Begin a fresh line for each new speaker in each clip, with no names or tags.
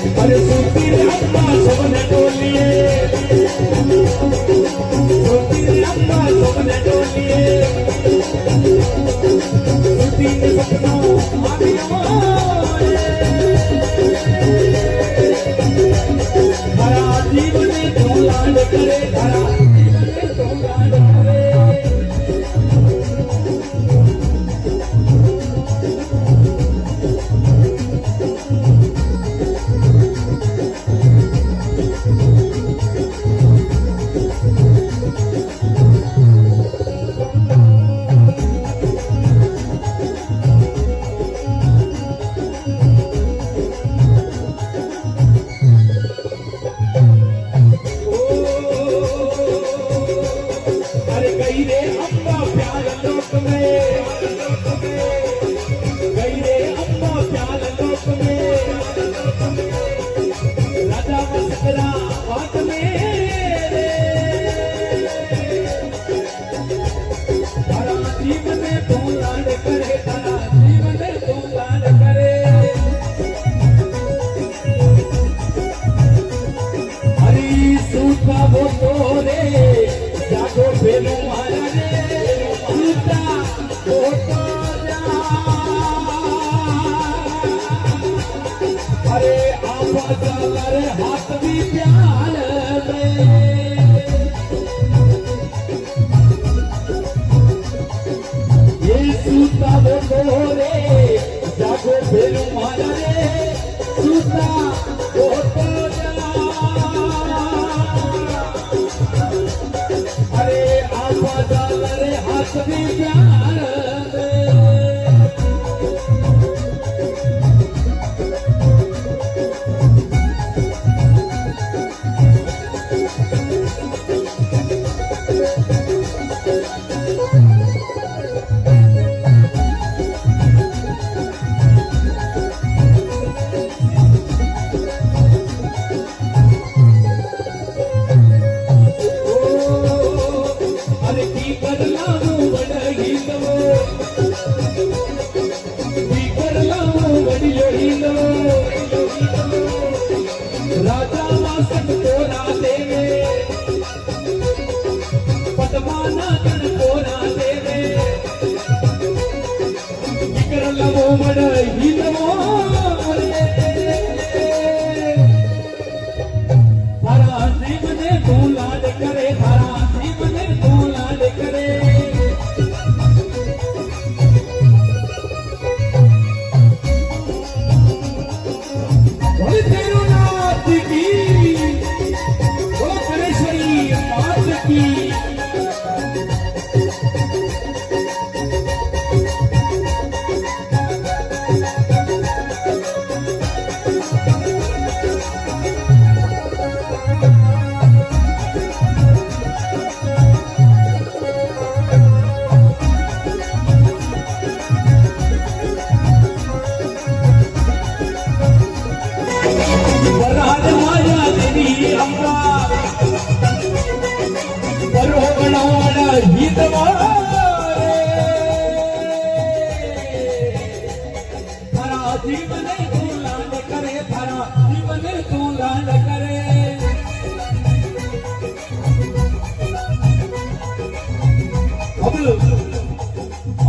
अरे सुनती रे अम्मा सबने टोलिए, सुनती रे अम्मा सबने टोलिए, सुनती रे सपनों आदियों हरा जीवन तो लाड करे, हरा जीवन तो लाड करे।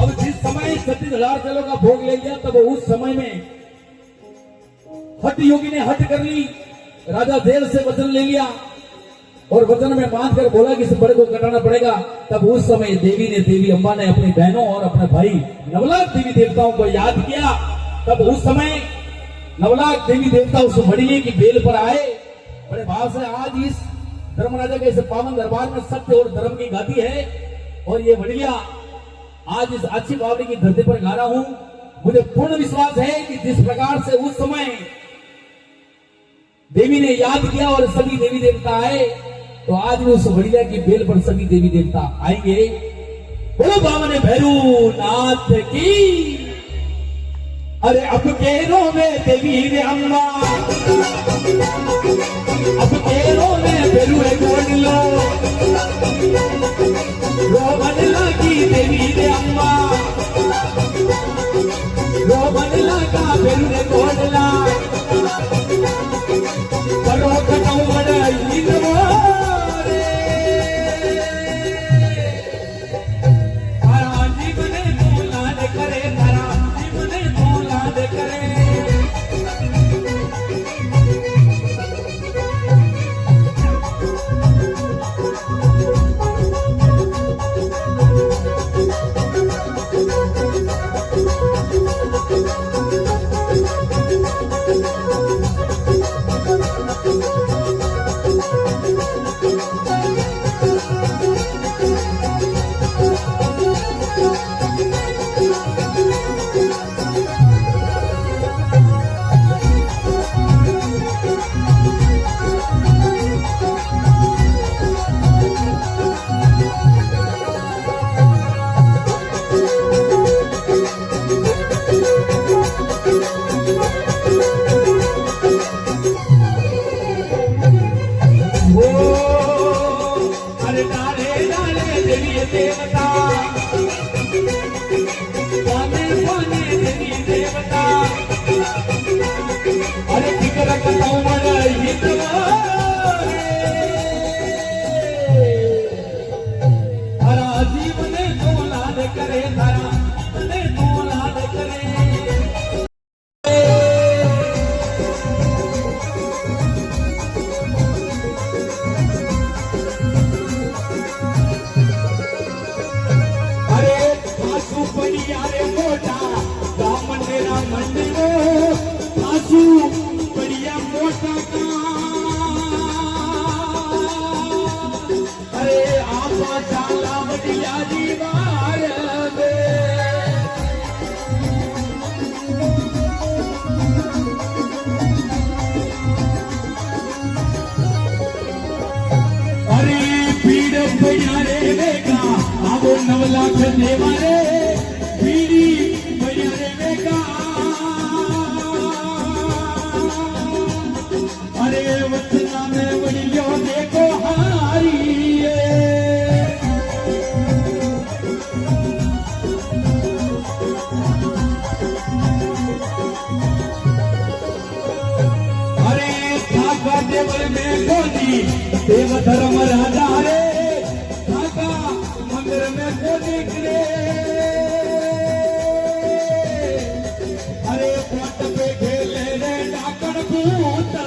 अब जिस समय 36,000 चलों का भोग ले लिया, तब उस समय में हठ योगी ने हठ कर ली, राजा जेल से वचन ले लिया और वचन में बांध कर बोला कि इस बड़े को कटाना पड़ेगा। तब उस समय देवी अम्बा ने अपनी बहनों और अपने भाई नवलाख देवी देवताओं को याद किया। तब उस समय नवलाख देवी देवता उस मड़िये की बेल पर आए, बड़े भाव से। आज इस धर्मराजा के इस पावन दरबार में सत्य और धर्म की गाती है और ये मड़िया आज इस अच्छी पावनी की धरती पर गा रहा हूं। मुझे पूर्ण विश्वास है कि जिस प्रकार से उस समय देवी ने याद किया और सभी देवी देवता आए, तो आज भी उस बढ़िया की बेल पर सभी देवी देवता आएंगे। बोलो बामन भैरू नाथ की। अरे अब केरों में देवी रे अम्मा, अब केरों में भैरू है गोड़ लो, रोबन लगी देवी रे अम्मा, रोबन लगा भैरू रे गोड़ ला। करे देवता पाने पाने देवी देवता अरे फिकर कमर हरा जीवन को लाद करे हरा जीवन को लाद करे बढ़िया मोटा अरे आपा चाला बढ़िया दीवार अरे पीड़ बढ़िया रे बेगा आवो 9 लाख देवा रे पीड़ी बढ़िया रे बेगा अरे वचना में बढ़िया देखो हारी अरे धागा देवल में कोनी देव धर्म राजा रे धागा मंदिर में कोनी गिरे अरे पट पे खेले रे डाकण भूत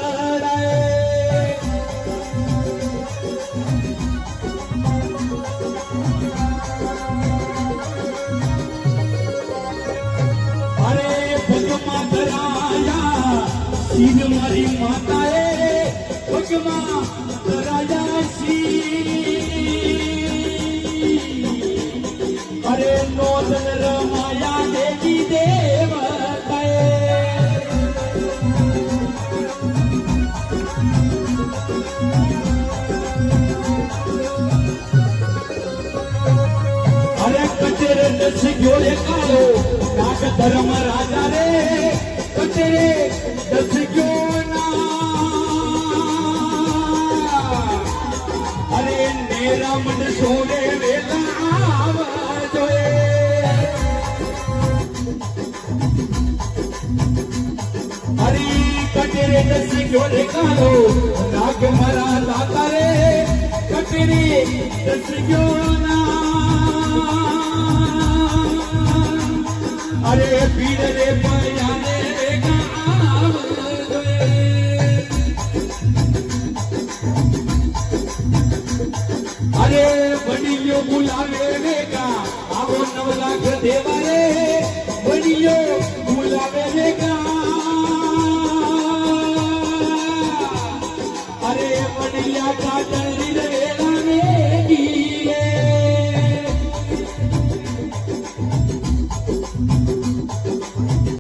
सीन मारी माता भगवा राजा सी अरे नोदन रमाया देवी देवता अरे कचरे दस गोले कालो नाग धर्म राजा रे कचरे दस क्यों अरे मेरा मन सोने वेला जोए हरी कटेरे दस क्यों निकालो नाग मरा लाता रे कटेरे दस क्यों अरे पीर रे पयाने अरे बड़ियों बुलावे का आवो 9 लाख देवा रे